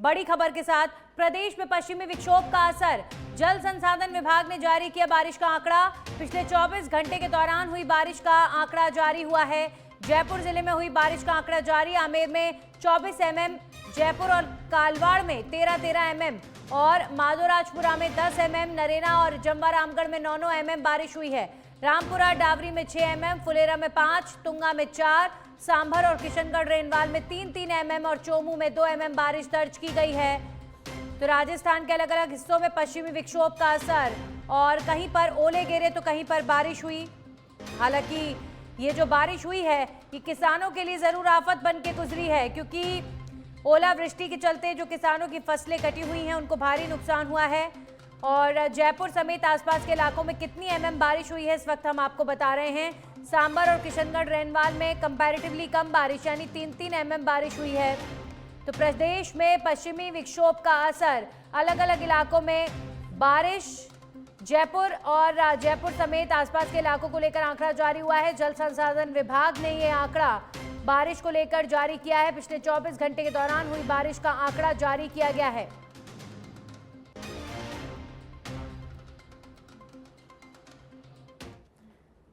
बड़ी खबर के साथ प्रदेश में पश्चिमी विक्षोभ का असर। जल संसाधन विभाग ने जारी किया बारिश का आंकड़ा। पिछले 24 घंटे के दौरान हुई बारिश का आंकड़ा जारी हुआ है। जयपुर जिले में हुई बारिश का आंकड़ा जारी। आमेर में 24 mm, जयपुर और कालवाड़ में 13 mm और माधोराजपुरा में 10 mm, नरेना और जम्वा रामगढ़ में 9 mm बारिश हुई है। रामपुरा डावरी में 6 mm, फुलेरा में 5, तुंगा में 4, सांभर और किशनगढ़ रेनवाल में 3 mm और चोमू में 2 mm बारिश दर्ज की गई है। तो राजस्थान के अलग अलग हिस्सों में पश्चिमी विक्षोभ का असर और कहीं पर ओले गिरे तो कहीं पर बारिश हुई। हालांकि ये जो बारिश हुई है ये किसानों के लिए जरूर आफत बन के गुजरी है, क्योंकि ओलावृष्टि के चलते जो किसानों की फसलें कटी हुई हैं उनको भारी नुकसान हुआ है। और जयपुर समेत आसपास के इलाकों में कितनी mm बारिश हुई है इस वक्त हम आपको बता रहे हैं। सांभर और किशनगढ़ रेनवाल में कंपैरेटिवली कम बारिश यानी 3 mm बारिश हुई है। तो प्रदेश में पश्चिमी विक्षोभ का असर, अलग अलग इलाकों में बारिश। जयपुर और जयपुर समेत आसपास के इलाकों को लेकर आंकड़ा जारी हुआ है। जल संसाधन विभाग ने ये आंकड़ा बारिश को लेकर जारी किया है। पिछले 24 घंटे के दौरान हुई बारिश का आंकड़ा जारी किया गया है।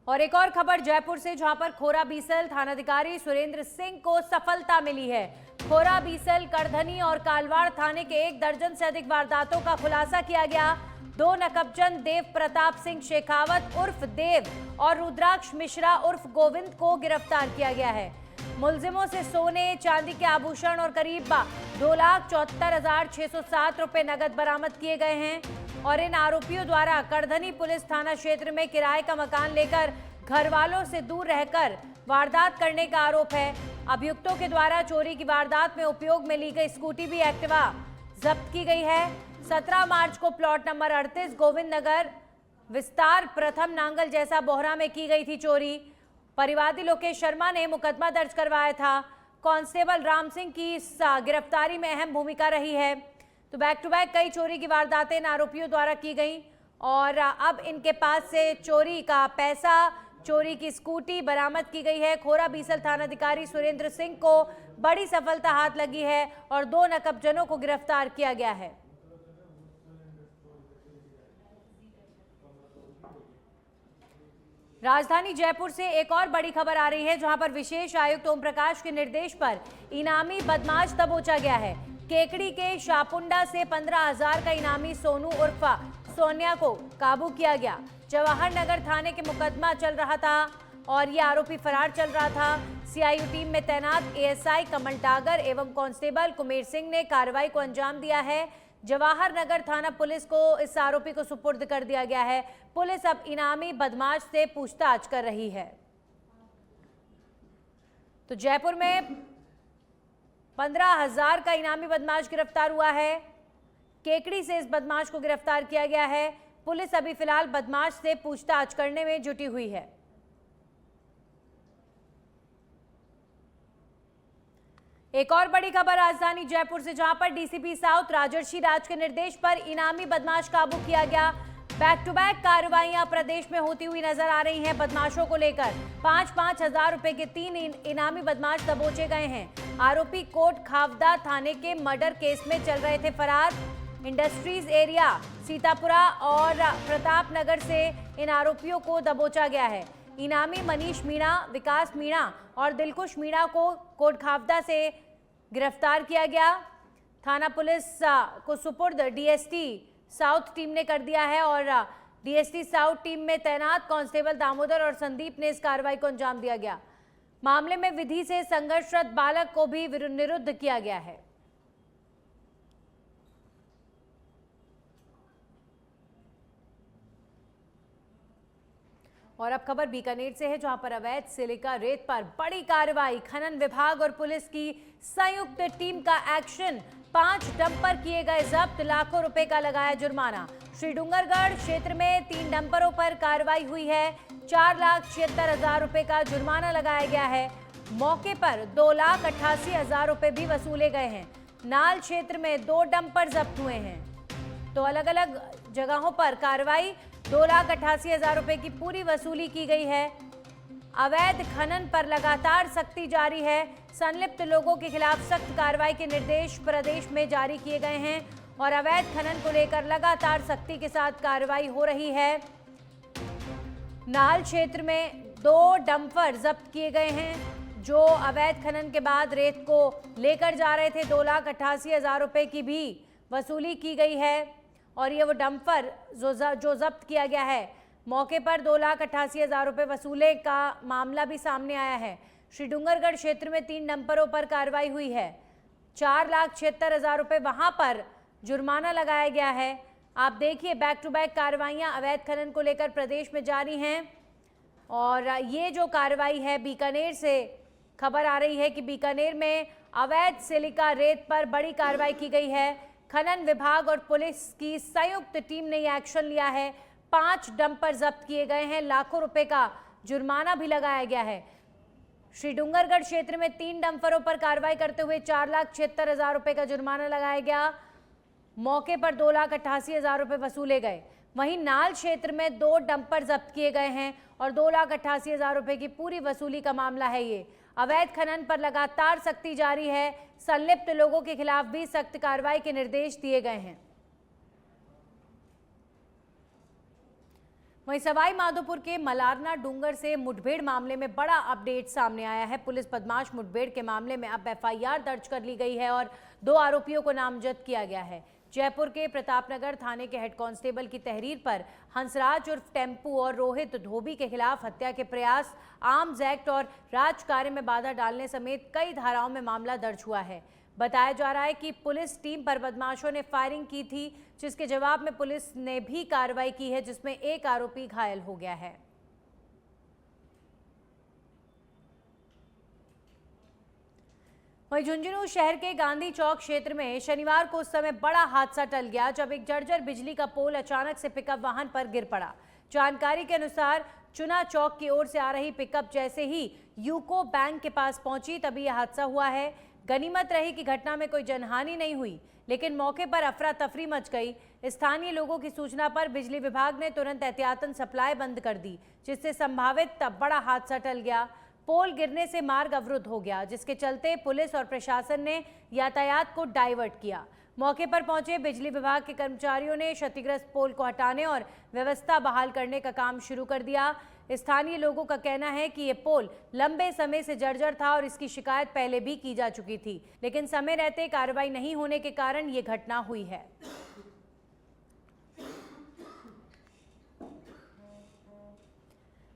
और एक और खबर जयपुर से, जहां पर खोरा बीसल थानाधिकारी सुरेंद्र सिंह को सफलता मिली है। खोरा बीसल, करधनी और कालवाड़ थाने के 1 दर्जन से अधिक वारदातों का खुलासा किया गया। 2 नकबचंद देव प्रताप सिंह शेखावत उर्फ देव और रुद्राक्ष मिश्रा उर्फ गोविंद को गिरफ्तार किया गया है। मुलजिमों से सोने चांदी के आभूषण और करीब 2,74,607 रुपए नगद बरामद किए गए हैं। और इन आरोपियों द्वारा करधनी पुलिस थाना क्षेत्र में किराए का मकान लेकर घर वालों से दूर रहकर वारदात करने का आरोप है। अभियुक्तों के द्वारा चोरी की वारदात में उपयोग में ली गई स्कूटी भी एक्टिवा जब्त की गई है। 17 मार्च को प्लॉट नंबर 38 गोविंद नगर विस्तार प्रथम नांगल जैसा बोहरा में की गई थी चोरी। परिवादी लोकेश शर्मा ने मुकदमा दर्ज करवाया था। कांस्टेबल राम सिंह की इस गिरफ्तारी में अहम भूमिका रही है। तो बैक टू बैक कई चोरी की वारदातें इन आरोपियों द्वारा की गई और अब इनके पास से चोरी का पैसा, चोरी की स्कूटी बरामद की गई है। खोरा बीसल थानाधिकारी सुरेंद्र सिंह को बड़ी सफलता हाथ लगी है और 2 नकबजनों को गिरफ्तार किया गया है। राजधानी जयपुर से एक और बड़ी खबर आ रही है, जहां पर विशेष आयुक्त ओम प्रकाश के निर्देश पर इनामी बदमाश दबोचा गया है। केकड़ी के शापुंडा से 15,000 का इनामी सोनू उर्फ सोनिया को काबू किया गया। जवाहर नगर थाने के मुकदमा चल रहा था और ये आरोपी फरार चल रहा था। सीआईयू टीम में तैनात एएसआई कमल डागर एवं कांस्टेबल कुमेर सिंह ने कार्रवाई को अंजाम दिया है। जवाहर नगर थाना पुलिस को इस आरोपी को सुपुर्द कर दिया गया है। पुलिस अब इनामी बदमाश से पूछताछ कर रही है। तो जयपुर में 15,000 का इनामी बदमाश गिरफ्तार हुआ है। केकड़ी से इस बदमाश को गिरफ्तार किया गया है। पुलिस अभी फिलहाल बदमाश से पूछताछ करने में जुटी हुई है। एक और बड़ी खबर राजधानी जयपुर से, जहां पर डीसीपी साउथ राजर्षि राज के निर्देश पर इनामी बदमाश काबू किया गया। बैक टू बैक कार्रवाइयां प्रदेश में होती हुई नजर आ रही हैं। बदमाशों को लेकर 5-5 हजार रुपए के 3 इनामी बदमाश दबोचे गए हैं। आरोपी कोट खावदा थाने के मर्डर केस में चल रहे थे फरार। इंडस्ट्रीज एरिया सीतापुरा और प्रताप नगर से इन आरोपियों को दबोचा गया है। इनामी मनीष मीणा, विकास मीणा और दिलकुश मीणा को कोटखावदा से गिरफ्तार किया गया। थाना पुलिस को सुपुर्द डीएसटी साउथ टीम ने कर दिया है और डीएसटी साउथ टीम में तैनात कांस्टेबल दामोदर और संदीप ने इस कार्रवाई को अंजाम दिया गया। मामले में विधि से संघर्षरत बालक को भी निरुद्ध किया गया है। और अब खबर बीकानेर से है, जहां पर अवैध सिलिका रेत पर बड़ी कार्रवाई। खनन विभाग और पुलिस की संयुक्त टीम का एक्शन। 5 डंपर किए गए जब्त, लाखों रुपए का लगाया जुर्माना। श्रीडूंगरगढ़ क्षेत्र में 3 डंपरों पर कार्रवाई हुई है। 4,76,000 रुपए का जुर्माना लगाया गया है। मौके पर 2,88,000 रुपए भी वसूले गए हैं। नाल क्षेत्र में 2 डंपर जब्त हुए हैं। तो अलग अलग जगहों पर कार्रवाई। 2,88,000 रुपए की पूरी वसूली की गई है। अवैध खनन पर लगातार सख्ती जारी है। संलिप्त लोगों के खिलाफ सख्त कार्रवाई के निर्देश प्रदेश में जारी किए गए हैं और अवैध खनन को लेकर लगातार सख्ती के साथ कार्रवाई हो रही है। नाल क्षेत्र में 2 डंपर जब्त किए गए हैं जो अवैध खनन के बाद रेत को लेकर जा रहे थे। 2,88,000 रुपए की भी वसूली की गई है और ये वो डंपर जो जब्त किया गया है। मौके पर 2,88,000 रुपए वसूले का मामला भी सामने आया है। श्री डूंगरगढ़ क्षेत्र में 3 डंपरों पर कार्रवाई हुई है। 4,76,000 रुपए वहां पर जुर्माना लगाया गया है। आप देखिए बैक टू बैक कार्रवाइयां अवैध खनन को लेकर प्रदेश में जारी हैं और ये जो कार्रवाई है बीकानेर से खबर आ रही है कि बीकानेर में अवैध सिलिका रेत पर बड़ी कार्रवाई की गई है। खनन विभाग और पुलिस की संयुक्त टीम ने यह एक्शन लिया है। 5 डंपर जब्त किए गए हैं। लाखों रुपए का जुर्माना भी लगाया गया है। श्री डूंगरगढ़ क्षेत्र में 3 डंपरों पर कार्रवाई करते हुए 4,76,000 रुपए का जुर्माना लगाया गया। मौके पर 2,88,000 रुपए वसूले गए। वहीं नाल क्षेत्र में 2 डंपर जब्त किए गए हैं और 2,88,000 रुपए की पूरी वसूली का मामला है। ये अवैध खनन पर लगातार सख्ती जारी है। संलिप्त लोगों के खिलाफ भी सख्त कार्रवाई के निर्देश दिए गए हैं। वहीं सवाई माधोपुर के मलारना डूंगर से मुठभेड़ मामले में बड़ा अपडेट सामने आया है। पुलिस बदमाश मुठभेड़ के मामले में अब एफआईआर दर्ज कर ली गई है और 2 आरोपियों को नामजद किया गया है। जयपुर के प्रतापनगर थाने के हेड कांस्टेबल की तहरीर पर हंसराज उर्फ टेम्पू और रोहित धोबी के खिलाफ हत्या के प्रयास, आर्म्स एक्ट और राजकार्य में बाधा डालने समेत कई धाराओं में मामला दर्ज हुआ है। बताया जा रहा है कि पुलिस टीम पर बदमाशों ने फायरिंग की थी, जिसके जवाब में पुलिस ने भी कार्रवाई की है, जिसमें एक आरोपी घायल हो गया है। वहीं झुंझुनू शहर के गांधी चौक क्षेत्र में शनिवार को उस समय बड़ा हादसा टल गया जब एक जर्जर बिजली का पोल अचानक से पिकअप वाहन पर गिर पड़ा। जानकारी के अनुसार चुना चौक की ओर से आ रही पिकअप जैसे ही यूको बैंक के पास पहुंची तभी यह हादसा हुआ है। गनीमत रही कि घटना में कोई जनहानि नहीं हुई, लेकिन मौके पर अफरा तफरी मच गई। स्थानीय लोगों की सूचना पर बिजली विभाग ने तुरंत एहतियातन सप्लाई बंद कर दी, जिससे संभावित बड़ा हादसा टल गया। पोल गिरने से मार्ग अवरुद्ध हो गया, जिसके चलते पुलिस और प्रशासन ने यातायात को डाइवर्ट किया। मौके पर पहुंचे बिजली विभाग के कर्मचारियों ने क्षतिग्रस्त पोल को हटाने और व्यवस्था बहाल करने का काम शुरू कर दिया। स्थानीय लोगों का कहना है कि ये पोल लंबे समय से जर्जर था और इसकी शिकायत पहले भी की जा चुकी थी, लेकिन समय रहते कार्रवाई नहीं होने के कारण ये घटना हुई है।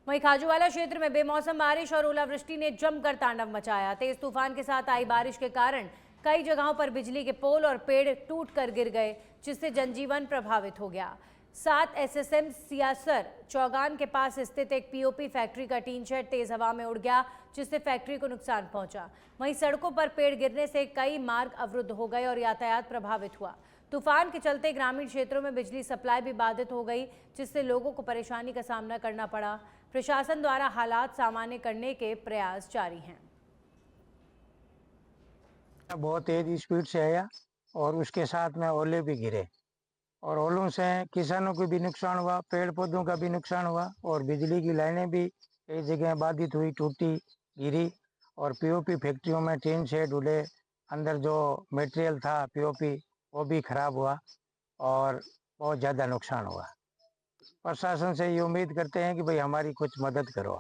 वहीं खाजूवाला क्षेत्र में बेमौसम बारिश और ओलावृष्टि ने जमकर तांडव मचाया। तेज तूफान के साथ आई बारिश के कारण कई जगहों पर बिजली के पोल और पेड़ टूटकर गिर गए, जिससे जनजीवन प्रभावित हो गया। 7 SSM सियासर चौगान के पास स्थित एक पीओपी फैक्ट्री का टीन शेड तेज हवा में उड़ गया, जिससे फैक्ट्री को नुकसान पहुंचा। वहीं सड़कों पर पेड़ गिरने से कई मार्ग अवरुद्ध हो गए और यातायात प्रभावित हुआ। तूफान के चलते ग्रामीण क्षेत्रों में बिजली सप्लाई भी बाधित हो गई, जिससे लोगों को परेशानी का सामना करना पड़ा। प्रशासन द्वारा हालात सामान्य करने के प्रयास जारी हैं। बहुत तेज स्पीड से आया और उसके साथ में ओले भी गिरे और ओलों से किसानों को भी नुकसान हुआ, पेड़ पौधों का भी नुकसान हुआ और बिजली की लाइनें भी कई जगह बाधित हुई, टूटी, गिरी और पीओपी फैक्ट्रियों में टीन शेड उड़े, अंदर जो मटेरियल था पीओपी वो भी खराब हुआ और बहुत ज़्यादा नुकसान हुआ। प्रशासन से ये उम्मीद करते हैं कि भाई हमारी कुछ मदद करो।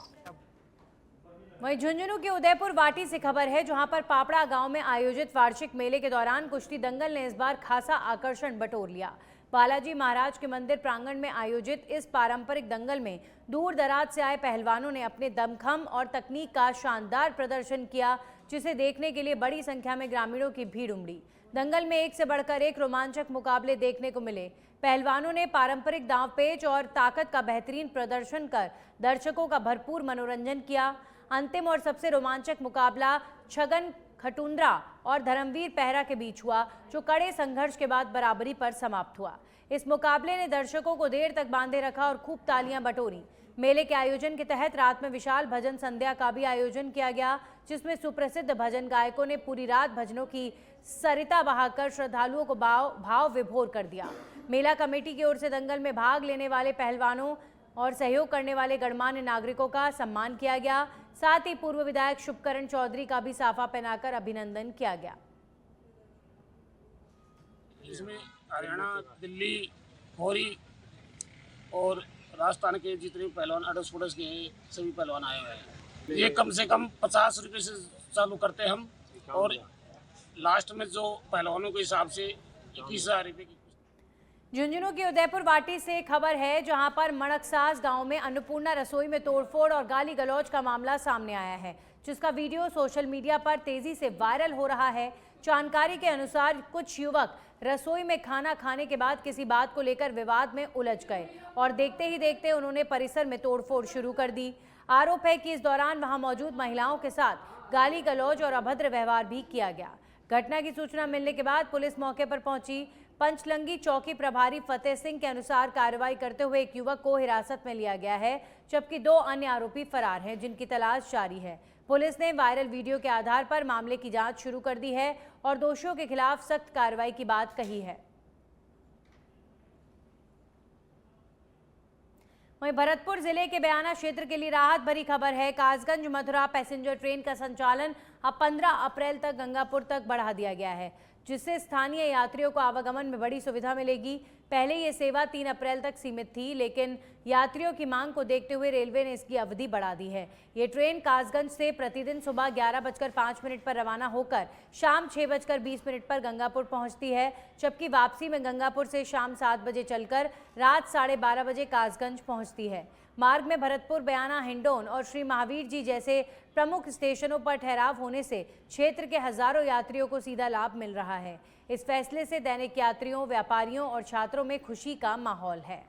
वहीं झुंझुनू के उदयपुर वाटी से खबर है, जहां पर पापड़ा गांव में आयोजित वार्षिक मेले के दौरान कुश्ती दंगल ने इस बार खासा आकर्षण बटोर लिया। बालाजी महाराज के मंदिर प्रांगण में आयोजित इस पारंपरिक दंगल में दूर दराज से आए पहलवानों ने अपने दमखम और तकनीक का शानदार प्रदर्शन किया, जिसे देखने के लिए बड़ी संख्या में ग्रामीणों की भीड़ उमड़ी। दंगल में एक से बढ़कर एक रोमांचक मुकाबले देखने को मिले। पहलवानों ने पारंपरिक दांवपेच और ताकत का बेहतरीन प्रदर्शन कर दर्शकों का भरपूर मनोरंजन किया। अंतिम और सबसे रोमांचक मुकाबला छगन खटुंद्रा और धर्मवीर पहरा के बीच हुआ, जो कड़े संघर्ष के बाद बराबरी पर समाप्त हुआ। इस मुकाबले ने दर्शकों को देर तक बांधे रखा और खूब तालियां बटोरी। मेले के आयोजन के तहत रात में विशाल भजन संध्या का भी आयोजन किया गया, जिसमें सुप्रसिद्ध भजन गायकों ने पूरी रात भजनों की सरिता बहाकर श्रद्धालुओं को भाव विभोर कर दिया। मेला कमेटी की ओर से दंगल में भाग लेने वाले पहलवानों और सहयोग करने वाले गणमान्य नागरिकों का सम्मान किया गया। साथ ही पूर्व विधायक शुभकरण चौधरी का भी साफा पहनाकर अभिनंदन किया गया। इसमें हरियाणा, दिल्ली, गौरी और राजस्थान के जितने पहलवान अड़ोस पड़ोस के सभी पहलवान आए हुए हैं। ये कम से कम 50 रुपये से चालू करते हैं हम, और लास्ट में जो पहलवानों के हिसाब से 21,000 रुपये की। झुंझुनू की उदयपुर वाटी से खबर है, जहां पर मणकसास गांव में अन्नपूर्णा रसोई में तोड़फोड़ और गाली गलौज का मामला सामने आया है, जिसका वीडियो सोशल मीडिया पर तेजी से वायरल हो रहा है। जानकारी के अनुसार कुछ युवक रसोई में खाना खाने के बाद किसी बात को लेकर विवाद में उलझ गए और देखते ही देखते उन्होंने परिसर में तोड़फोड़ शुरू कर दी। आरोप है कि इस दौरान वहां मौजूद महिलाओं के साथ गाली गलौज और अभद्र व्यवहार भी किया गया। घटना की सूचना मिलने के बाद पुलिस मौके पर पहुंची। पंचलंगी चौकी प्रभारी फतेह सिंह के अनुसार कार्रवाई करते हुए एक युवक को हिरासत में लिया गया है, जबकि 2 अन्य आरोपी फरार हैं, जिनकी तलाश जारी है। पुलिस ने वायरल वीडियो के आधार पर मामले की जांच शुरू कर दी है और दोषियों के खिलाफ सख्त कार्रवाई की बात कही है। वहीं भरतपुर जिले के बयाना क्षेत्र के लिए राहत भरी खबर है। कासगंज मथुरा पैसेंजर ट्रेन का संचालन अब 15 अप्रैल तक गंगापुर तक बढ़ा दिया गया है, जिससे स्थानीय यात्रियों को आवागमन में बड़ी सुविधा मिलेगी। पहले ये सेवा 3 अप्रैल तक सीमित थी, लेकिन यात्रियों की मांग को देखते हुए रेलवे ने इसकी अवधि बढ़ा दी है। ये ट्रेन कासगंज से प्रतिदिन सुबह 11:05 पर रवाना होकर शाम 6:20 पर गंगापुर पहुंचती है, जबकि वापसी में गंगापुर से शाम 7 बजे चलकर रात 12:30 बजे कासगंज पहुंचती है। मार्ग में भरतपुर, बयाना, हिंडौन और श्री महावीर जी जैसे प्रमुख स्टेशनों पर ठहराव होने से क्षेत्र के हजारों यात्रियों को सीधा लाभ मिल रहा है। इस फैसले से दैनिक यात्रियों, व्यापारियों और छात्रों में खुशी का माहौल है।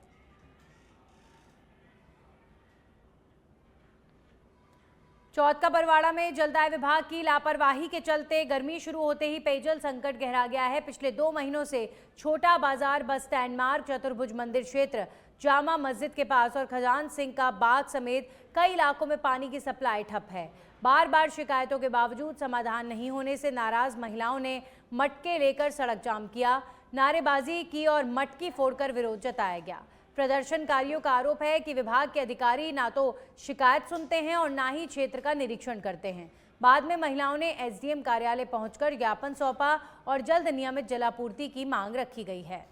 चौथ का बरवाड़ा में जलदाय विभाग की लापरवाही के चलते गर्मी शुरू होते ही पेयजल संकट गहरा गया है। पिछले 2 महीनों से छोटा बाजार, बस स्टैंड मार्ग, चतुर्भुज मंदिर क्षेत्र, जामा मस्जिद के पास और खजान सिंह का बाग समेत कई इलाकों में पानी की सप्लाई ठप है। बार बार शिकायतों के बावजूद समाधान नहीं होने से नाराज महिलाओं ने मटके लेकर सड़क जाम किया, नारेबाजी की और मटकी फोड़कर विरोध जताया गया। प्रदर्शनकारियों का आरोप है कि विभाग के अधिकारी ना तो शिकायत सुनते हैं और ना ही क्षेत्र का निरीक्षण करते हैं। बाद में महिलाओं ने एसडीएम कार्यालय पहुंचकर ज्ञापन सौंपा और जल्द नियमित जलापूर्ति की मांग रखी गई है।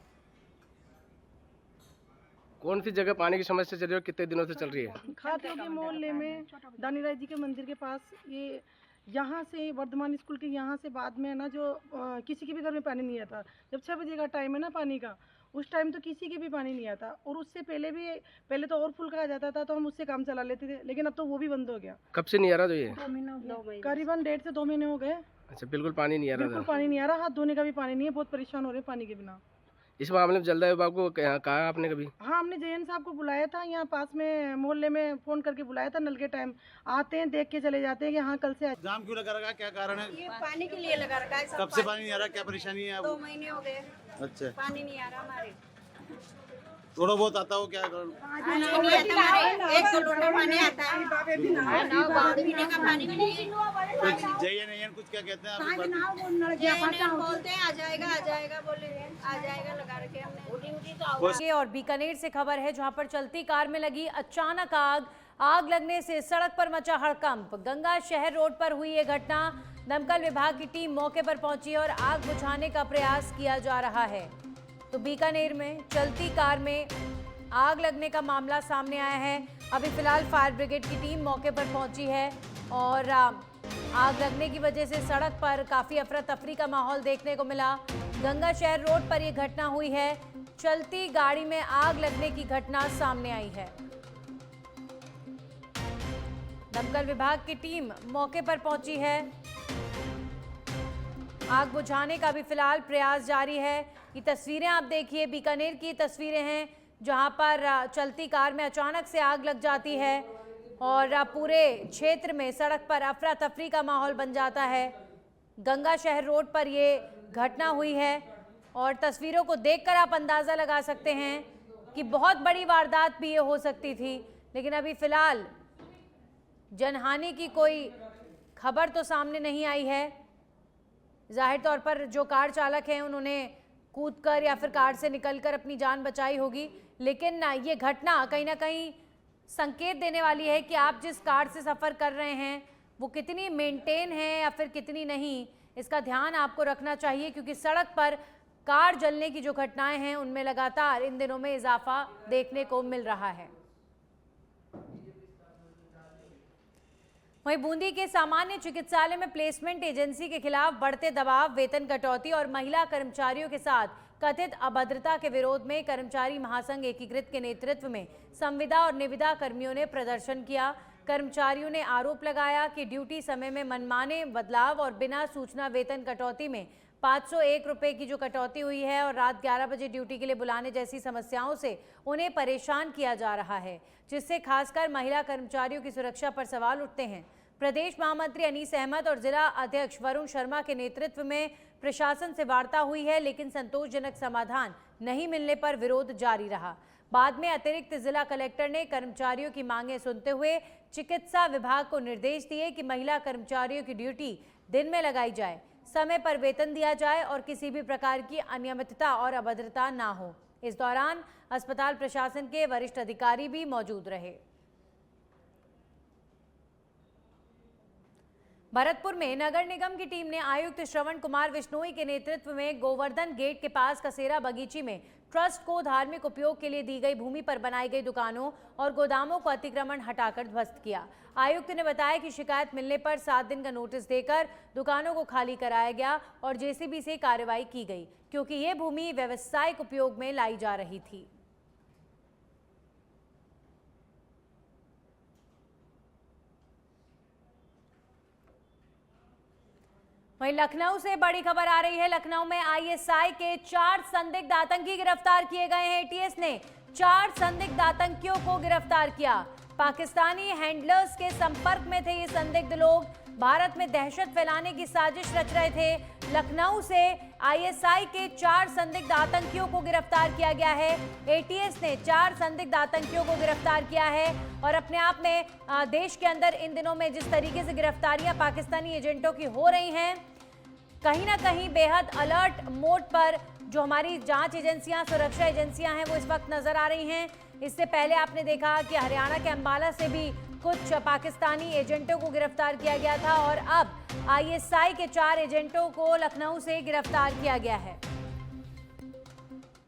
कौन सी जगह पानी की समस्या चल रही है और कितने दिनों से चल रही है? खातियों के मोहल्ले में दानीराज जी के मंदिर के पास, ये यहाँ से वर्धमान स्कूल के यहाँ से बाद में ना जो किसी के भी घर में पानी नहीं आता। जब 6 बजे का टाइम है ना पानी का, उस टाइम तो किसी के भी पानी नहीं आता। और उससे पहले तो और फुल कहा जाता था, तो हम उससे काम चला लेते थे, लेकिन अब तो वो भी बंद हो गया। कब से नहीं आ रहा? तो ये करीबन 1.5 से 2 महीने हो गए। अच्छा, बिल्कुल पानी नहीं आ रहा बिल्कुल था। पानी नहीं आ रहा, हाथ धोने का भी पानी नहीं है, बहुत परेशान हो रहे हैं पानी के बिना। इस मामले में जलदाय विभाग को कहा आपने कभी? हाँ, हमने जयन साहब को बुलाया था, यहाँ पास में मोहल्ले में फोन करके बुलाया था। नल के टाइम आते हैं, देख के चले जाते हैं कि हाँ कल से जाम क्यों लगा रखा है, क्या कारण है? ये पानी के लिए लगा रखा है। कब से पानी नहीं आ रहा, क्या परेशानी है? 2 महीने हो गए, अच्छा, पानी नहीं आ रहा हमारे। थोड़ा बहुत आता हो क्या? पानी नहीं आता हमारे, 1 लोटा पानी आता है, पीने का पानी भी नहीं। कुछ जय नहीं कुछ क्या कहते हैं आप? बोलते हैं आ जाएगा बोले, आ जाएगा लगा रखे हमने। और बीकानेर से खबर है, जहां पर चलती कार में लगी अचानक आग लगने से सड़क पर मचा हड़कंप। गंगा शहर रोड पर हुई ये घटना। दमकल विभाग की टीम मौके पर पहुंची और आग बुझाने का प्रयास किया जा रहा है। तो बीकानेर में चलती कार में आग लगने का मामला सामने आया है। अभी फिलहाल फायर ब्रिगेड की टीम मौके पर पहुंची है और आग लगने की वजह से सड़क पर काफी अफरा तफरी का माहौल देखने को मिला। गंगा शहर रोड पर यह घटना हुई है। चलती गाड़ी में आग लगने की घटना सामने आई है। दमकल विभाग की टीम मौके पर पहुंची है। आग बुझाने का भी फिलहाल प्रयास जारी है। ये तस्वीरें आप देखिए, बीकानेर की तस्वीरें हैं, जहां पर चलती कार में अचानक से आग लग जाती है और पूरे क्षेत्र में सड़क पर अफरा तफरी का माहौल बन जाता है। गंगा शहर रोड पर ये घटना हुई है और तस्वीरों को देखकर आप अंदाज़ा लगा सकते हैं कि बहुत बड़ी वारदात भी ये हो सकती थी। लेकिन अभी फिलहाल जनहानि की कोई खबर तो सामने नहीं आई है। जाहिर तौर पर जो कार चालक हैं उन्होंने कूदकर या फिर कार से निकलकर अपनी जान बचाई होगी, लेकिन ये घटना कहीं ना कहीं संकेत देने वाली है कि आप जिस कार से सफ़र कर रहे हैं वो कितनी मेंटेन है या फिर कितनी नहीं, इसका ध्यान आपको रखना चाहिए, क्योंकि सड़क पर कार जलने की जो घटनाएं हैं उनमें लगातार इन दिनों में इजाफा देखने को मिल रहा है। वहीं बूंदी के सामान्य चिकित्सालय में प्लेसमेंट एजेंसी के खिलाफ बढ़ते दबाव, वेतन कटौती और महिला कर्मचारियों के साथ कथित अभद्रता के विरोध में कर्मचारी महासंघ एकीकृत के नेतृत्व में संविदा और निविदा कर्मियों ने प्रदर्शन किया। कर्मचारियों ने आरोप लगाया कि ड्यूटी समय में मनमाने बदलाव और बिना सूचना वेतन कटौती में 501 रुपए की जो कटौती हुई है और रात 11 बजे ड्यूटी के लिए बुलाने जैसी समस्याओं से उन्हें परेशान किया जा रहा है, जिससे खासकर महिला कर्मचारियों की सुरक्षा पर सवाल उठते हैं। प्रदेश महामंत्री अनीस अहमद और जिला अध्यक्ष वरुण शर्मा के नेतृत्व में प्रशासन से वार्ता हुई है, लेकिन संतोषजनक समाधान नहीं मिलने पर विरोध जारी रहा। बाद में अतिरिक्त जिला कलेक्टर ने कर्मचारियों की मांगें सुनते हुए चिकित्सा विभाग को निर्देश दिए कि महिला कर्मचारियों की ड्यूटी दिन में लगाई जाए, समय पर वेतन दिया जाए और किसी भी प्रकार की अनियमितता और अभद्रता ना हो। इस दौरान अस्पताल प्रशासन के वरिष्ठ अधिकारी भी मौजूद रहे। भरतपुर में नगर निगम की टीम ने आयुक्त श्रवण कुमार विश्नोई के नेतृत्व में गोवर्धन गेट के पास कसेरा बगीची में ट्रस्ट को धार्मिक उपयोग के लिए दी गई भूमि पर बनाई गई दुकानों और गोदामों को अतिक्रमण हटाकर ध्वस्त किया। आयुक्त ने बताया कि शिकायत मिलने पर 7 दिन का नोटिस देकर दुकानों को खाली कराया गया और जेसीबी से कार्रवाई की गई, क्योंकि ये भूमि व्यावसायिक उपयोग में लाई जा रही थी। वहीं लखनऊ से बड़ी खबर आ रही है। लखनऊ में आईएसआई के 4 संदिग्ध आतंकी गिरफ्तार किए गए हैं। एटीएस ने 4 संदिग्ध आतंकियों को गिरफ्तार किया। पाकिस्तानी हैंडलर्स के संपर्क में थे ये संदिग्ध लोग, भारत में दहशत फैलाने की साजिश रच रहे थे। लखनऊ से आईएसआई के 4 संदिग्ध आतंकियों को गिरफ्तार किया गया है। एटीएस ने 4 संदिग्ध आतंकियों को गिरफ्तार किया है और अपने आप में देश के अंदर इन दिनों में जिस तरीके से गिरफ्तारियां पाकिस्तानी एजेंटों की हो रही हैं, कहीं ना कहीं बेहद अलर्ट मोड पर जो हमारी जांच एजेंसियां, सुरक्षा एजेंसियां हैं वो इस वक्त नजर आ रही हैं। इससे पहले आपने देखा कि हरियाणा के अंबाला से भी कुछ पाकिस्तानी एजेंटों को गिरफ्तार किया गया था और अब आईएसआई के 4 एजेंटों को लखनऊ से गिरफ्तार किया गया है।